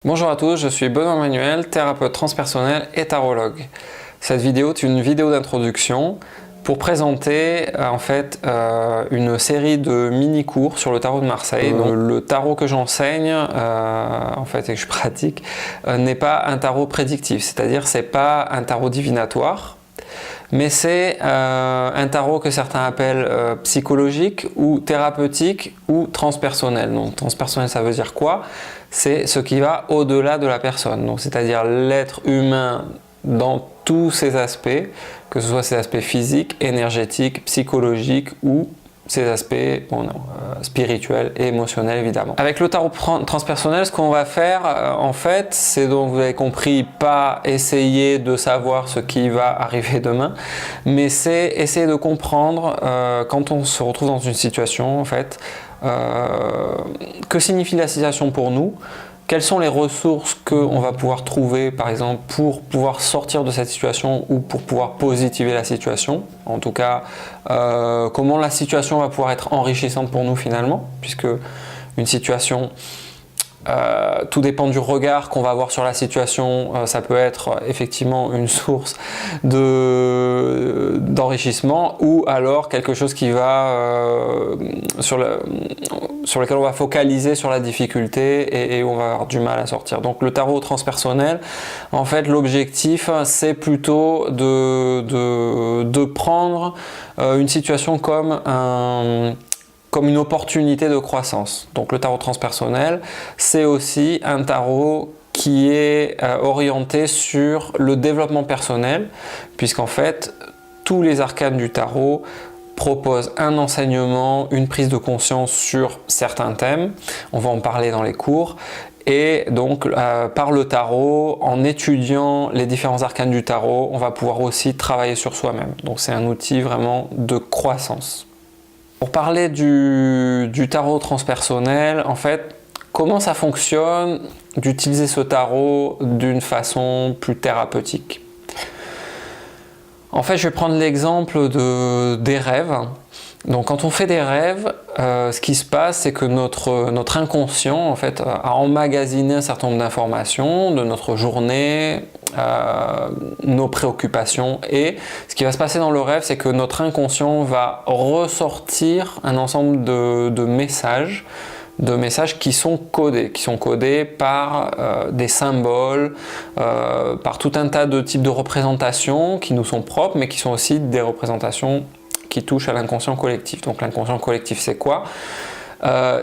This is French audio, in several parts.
Bonjour à tous, je suis Benoît Manuel, thérapeute transpersonnel et tarologue. Cette vidéo est une vidéo d'introduction pour présenter une série de mini-cours sur le tarot de Marseille. Donc, le tarot que j'enseigne et que je pratique n'est pas un tarot prédictif, c'est-à-dire c'est pas un tarot divinatoire, mais c'est un tarot que certains appellent psychologique ou thérapeutique ou transpersonnel. Donc transpersonnel, ça veut dire quoi? C'est ce qui va au-delà de la personne, donc c'est-à-dire l'être humain dans tous ses aspects, que ce soit ses aspects physiques, énergétiques, psychologiques ou ses aspects spirituels et émotionnels évidemment. Avec le tarot transpersonnel, ce qu'on va faire c'est, donc vous avez compris, pas essayer de savoir ce qui va arriver demain, mais c'est essayer de comprendre quand on se retrouve dans une situation que signifie la situation pour nous. Quelles sont les ressources qu'on va pouvoir trouver, par exemple, pour pouvoir sortir de cette situation ou pour pouvoir positiver la situation? En tout cas, comment la situation va pouvoir être enrichissante pour nous finalement, puisque une situation, tout dépend du regard qu'on va avoir sur la situation. Ça peut être effectivement une source d'enrichissement ou alors quelque chose qui va sur lequel on va focaliser sur la difficulté et on va avoir du mal à sortir. Donc le tarot transpersonnel, en fait, l'objectif c'est plutôt de prendre une situation comme une opportunité de croissance. Donc le tarot transpersonnel, c'est aussi un tarot qui est orienté sur le développement personnel, puisqu'en fait, tous les arcanes du tarot proposent un enseignement, une prise de conscience sur certains thèmes. On va en parler dans les cours. Et donc, par le tarot, en étudiant les différents arcanes du tarot, on va pouvoir aussi travailler sur soi-même. Donc c'est un outil vraiment de croissance. Pour parler du tarot transpersonnel, en fait, comment ça fonctionne d'utiliser ce tarot d'une façon plus thérapeutique? En fait, je vais prendre l'exemple des rêves. Donc, quand on fait des rêves, ce qui se passe, c'est que notre inconscient, en fait, a emmagasiné un certain nombre d'informations de notre journée, nos préoccupations, et ce qui va se passer dans le rêve, c'est que notre inconscient va ressortir un ensemble de messages qui sont codés par des symboles, par tout un tas de types de représentations qui nous sont propres, mais qui sont aussi des représentations qui touchent à l'inconscient collectif. Donc l'inconscient collectif, c'est quoi?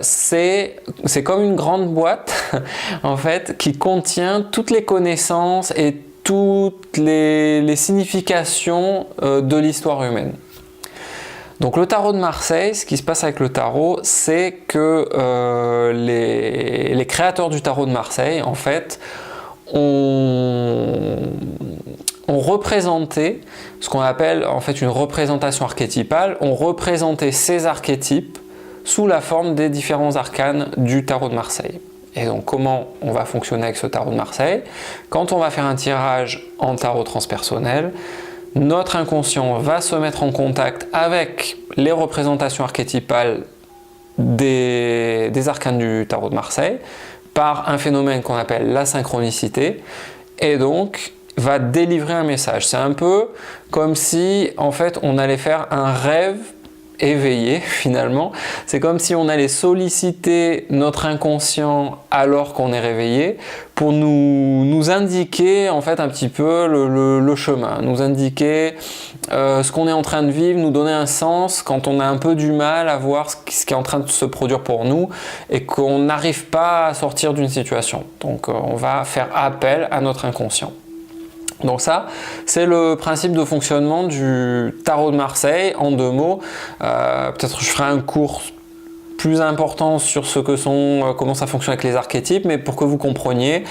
C'est comme une grande boîte en fait qui contient toutes les connaissances et toutes les significations de l'histoire humaine. Donc le tarot de Marseille, ce qui se passe avec le tarot, c'est que les créateurs du tarot de Marseille, en fait, ont représenté ce qu'on appelle en fait une représentation archétypale, ont représenté ces archétypes sous la forme des différents arcanes du tarot de Marseille. Et donc comment on va fonctionner avec ce tarot de Marseille? Quand on va faire un tirage en tarot transpersonnel, notre inconscient va se mettre en contact avec les représentations archétypales des arcanes du tarot de Marseille par un phénomène qu'on appelle la synchronicité, et donc va délivrer un message. C'est un peu comme si en fait on allait faire un rêve éveillé finalement. C'est comme si on allait solliciter notre inconscient alors qu'on est réveillé pour nous indiquer en fait un petit peu le chemin, nous indiquer ce qu'on est en train de vivre, nous donner un sens quand on a un peu du mal à voir ce qui est en train de se produire pour nous et qu'on n'arrive pas à sortir d'une situation. Donc on va faire appel à notre inconscient. Donc ça, c'est le principe de fonctionnement du tarot de Marseille en 2 mots. Peut-être je ferai un cours plus important sur ce que sont, comment ça fonctionne avec les archétypes, mais pour que vous compreniez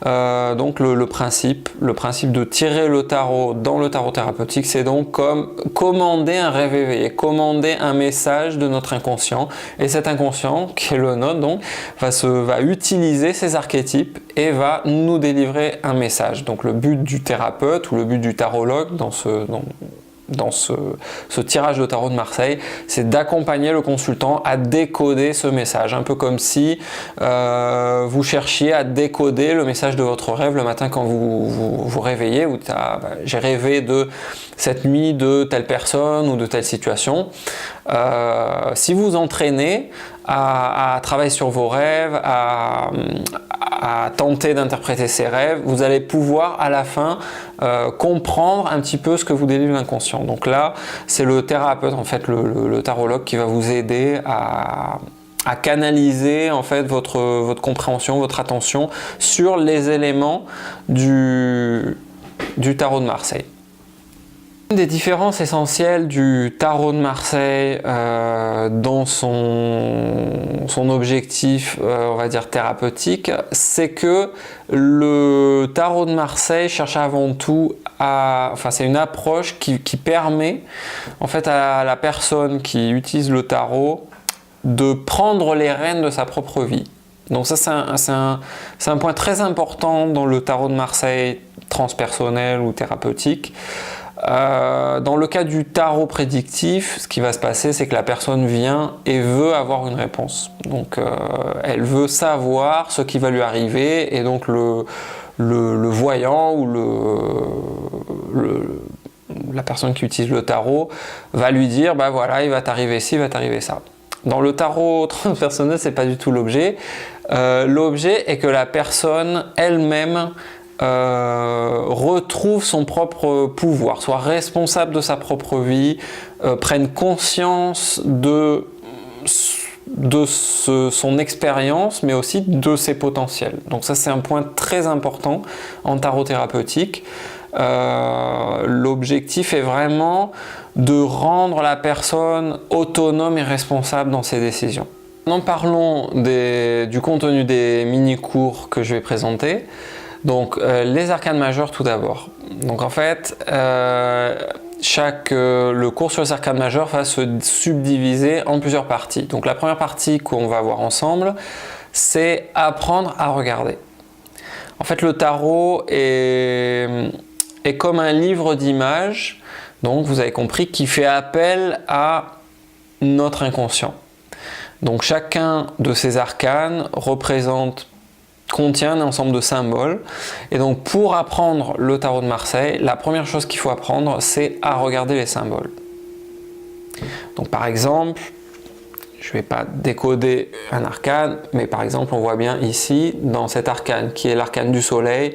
donc le principe de tirer le tarot dans le tarot thérapeutique, c'est donc comme commander un rêve éveillé, commander un message de notre inconscient, et cet inconscient, qui est le nôtre, donc, va utiliser ces archétypes et va nous délivrer un message. Donc le but du thérapeute ou le but du tarologue dans ce tirage de tarot de Marseille, c'est d'accompagner le consultant à décoder ce message, un peu comme si vous cherchiez à décoder le message de votre rêve le matin quand vous réveillez, ou j'ai rêvé de cette nuit de telle personne ou de telle situation. Si vous entraînez à travailler sur vos rêves, à tenter d'interpréter ces rêves, vous allez pouvoir à la fin comprendre un petit peu ce que vous délivre l'inconscient. Donc là, c'est le thérapeute, en fait, le tarologue, qui va vous aider à canaliser en fait votre compréhension, votre attention sur les éléments du tarot de Marseille. Une des différences essentielles du tarot de Marseille dans son objectif, on va dire thérapeutique, c'est que le tarot de Marseille cherche avant tout c'est une approche qui permet en fait à la personne qui utilise le tarot de prendre les rênes de sa propre vie. Donc ça, c'est un point très important dans le tarot de Marseille transpersonnel ou thérapeutique. Dans le cas du tarot prédictif, ce qui va se passer, c'est que la personne vient et veut avoir une réponse. Donc elle veut savoir ce qui va lui arriver, et donc le voyant ou la personne qui utilise le tarot va lui dire, bah voilà, il va t'arriver ci, il va t'arriver ça. Dans le tarot transpersonnel, c'est pas du tout l'objet. L'objet est que la personne elle-même retrouve son propre pouvoir, soit responsable de sa propre vie, prenne conscience de son expérience, mais aussi de ses potentiels. Donc ça, c'est un point très important en tarot thérapeutique. L'objectif est vraiment de rendre la personne autonome et responsable dans ses décisions. Maintenant, parlons du contenu des mini-cours que je vais présenter. Donc les arcanes majeures tout d'abord. Donc en fait, le cours sur les arcanes majeures va se subdiviser en plusieurs parties. Donc la première partie qu'on va voir ensemble, c'est apprendre à regarder. En fait, le tarot est comme un livre d'images, donc vous avez compris, qui fait appel à notre inconscient. Donc chacun de ces arcanes contient un ensemble de symboles, et donc pour apprendre le tarot de Marseille, la première chose qu'il faut apprendre, c'est à regarder les symboles. Donc par exemple, je ne vais pas décoder un arcane, mais par exemple on voit bien ici, dans cet arcane qui est l'arcane du soleil,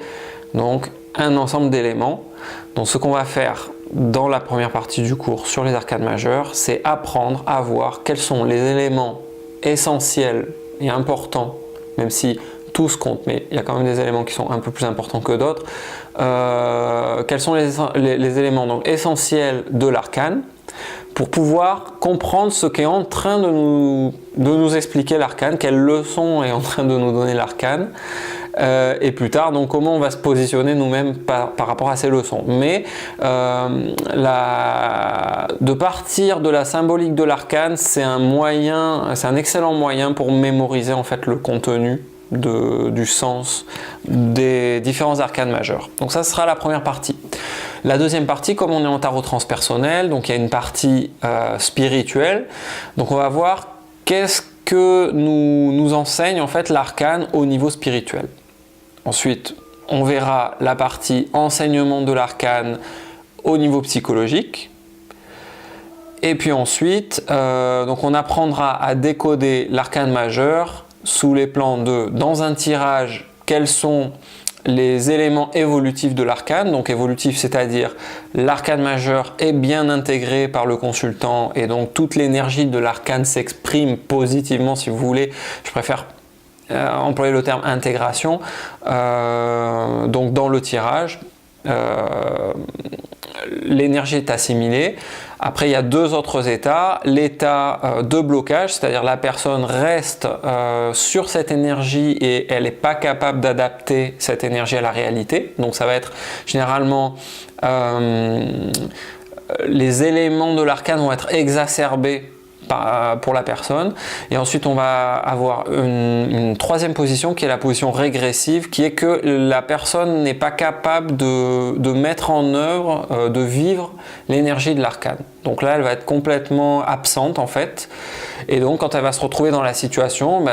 donc un ensemble d'éléments. Donc ce qu'on va faire dans la première partie du cours sur les arcanes majeures, c'est apprendre à voir quels sont les éléments essentiels et importants, même si tous comptent, mais il y a quand même des éléments qui sont un peu plus importants que d'autres. Quels sont les éléments donc essentiels de l'arcane, pour pouvoir comprendre ce qu'est en train de nous expliquer l'arcane, quelle leçon est en train de nous donner l'arcane, et plus tard, donc comment on va se positionner nous-mêmes par rapport à ces leçons. Mais de partir de la symbolique de l'arcane, c'est un excellent moyen pour mémoriser en fait le contenu du sens des différents arcanes majeurs. Donc ça sera la première partie. La deuxième partie, comme on est en tarot transpersonnel, donc il y a une partie spirituelle, donc on va voir qu'est-ce que nous enseigne en fait l'arcane au niveau spirituel. Ensuite, on verra la partie enseignement de l'arcane au niveau psychologique. Et puis ensuite, donc on apprendra à décoder l'arcane majeur sous les plans dans un tirage, quels sont les éléments évolutifs de l'arcane. Donc évolutif, c'est-à-dire l'arcane majeur est bien intégré par le consultant, et donc toute l'énergie de l'arcane s'exprime positivement, si vous voulez. Je préfère employer le terme intégration. Donc dans le tirage, l'énergie est assimilée. Après, il y a deux autres états. L'état de blocage, c'est-à-dire la personne reste sur cette énergie et elle n'est pas capable d'adapter cette énergie à la réalité. Donc ça va être généralement les éléments de l'arcane vont être exacerbés pour la personne, et ensuite on va avoir une troisième position qui est la position régressive, qui est que la personne n'est pas capable de mettre en œuvre, de vivre l'énergie de l'arcane. Donc là elle va être complètement absente en fait, et donc quand elle va se retrouver dans la situation,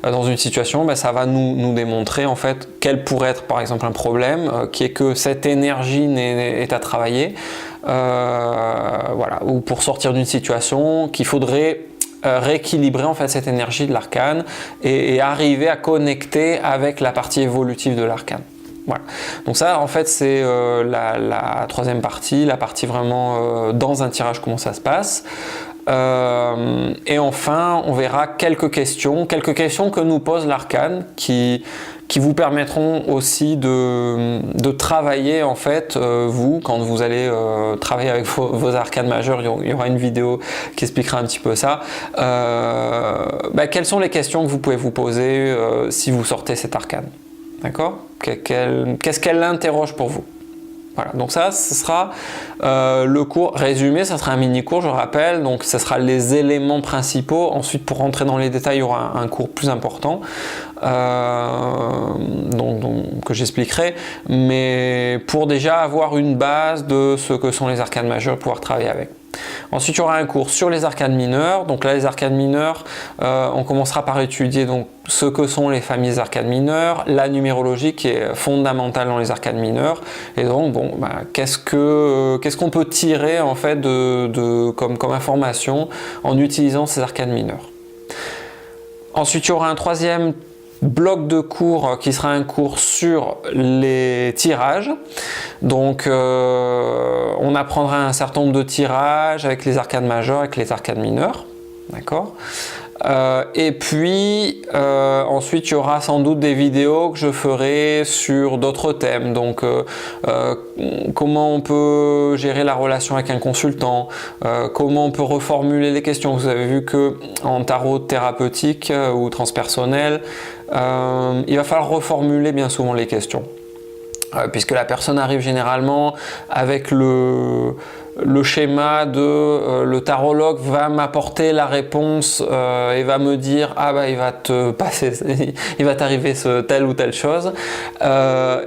dans une situation, ça va nous démontrer en fait quel pourrait être par exemple un problème, qui est que cette énergie est à travailler. Voilà, ou pour sortir d'une situation qu'il faudrait rééquilibrer en fait cette énergie de l'arcane et arriver à connecter avec la partie évolutive de l'arcane. Voilà. Donc ça en fait c'est la troisième partie, la partie vraiment dans un tirage comment ça se passe. Et enfin on verra quelques questions que nous pose l'arcane qui vous permettront aussi de travailler en fait vous quand vous allez travailler avec vos arcanes majeures. Il y aura une vidéo qui expliquera un petit peu ça. Quelles sont les questions que vous pouvez vous poser si vous sortez cet arcane, d'accord? Qu'est-ce qu'elle interroge pour vous? Voilà, donc ça, ce sera le cours résumé, ça sera un mini-cours, je rappelle, donc ce sera les éléments principaux. Ensuite, pour rentrer dans les détails, il y aura un cours plus important que j'expliquerai, mais pour déjà avoir une base de ce que sont les arcanes majeures, pouvoir travailler avec. Ensuite, il y aura un cours sur les arcanes mineures. Donc là, les arcanes mineures, on commencera par étudier donc, ce que sont les familles arcanes mineures, la numérologie qui est fondamentale dans les arcanes mineures. Et donc, bon, qu'est-ce qu'on peut tirer en fait comme information en utilisant ces arcanes mineures. Ensuite, il y aura un troisième bloc de cours qui sera un cours sur les tirages. Donc on apprendra un certain nombre de tirages avec les arcanes majeures, avec les arcanes mineures, d'accord. Et puis ensuite il y aura sans doute des vidéos que je ferai sur d'autres thèmes, donc comment on peut gérer la relation avec un consultant, comment on peut reformuler les questions. Vous avez vu que en tarot thérapeutique ou transpersonnel, il va falloir reformuler bien souvent les questions, puisque la personne arrive généralement avec le schéma de le tarologue va m'apporter la réponse et va me dire il va te passer, il va t'arriver telle ou telle chose,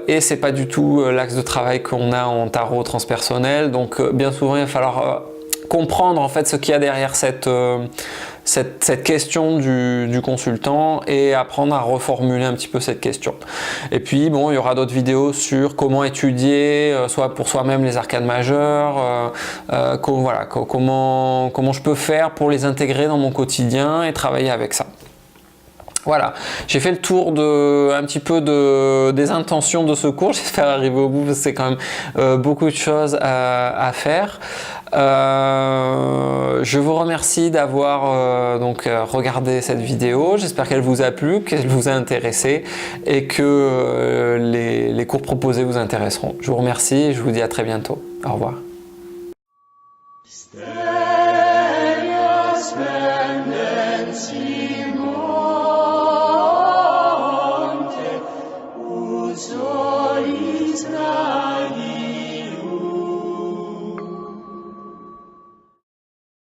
et c'est pas du tout l'axe de travail qu'on a en tarot transpersonnel. Donc bien souvent il va falloir comprendre en fait ce qu'il y a derrière cette question du consultant et apprendre à reformuler un petit peu cette question. Et puis bon, il y aura d'autres vidéos sur comment étudier soit pour soi-même les arcanes majeures, voilà, comment je peux faire pour les intégrer dans mon quotidien et travailler avec ça. Voilà, j'ai fait le tour un petit peu des intentions de ce cours. J'espère arriver au bout parce que c'est quand même beaucoup de choses à faire. Je vous remercie d'avoir regardé cette vidéo. J'espère qu'elle vous a plu, qu'elle vous a intéressé et que les cours proposés vous intéresseront. Je vous remercie et je vous dis à très bientôt. Au revoir. Stella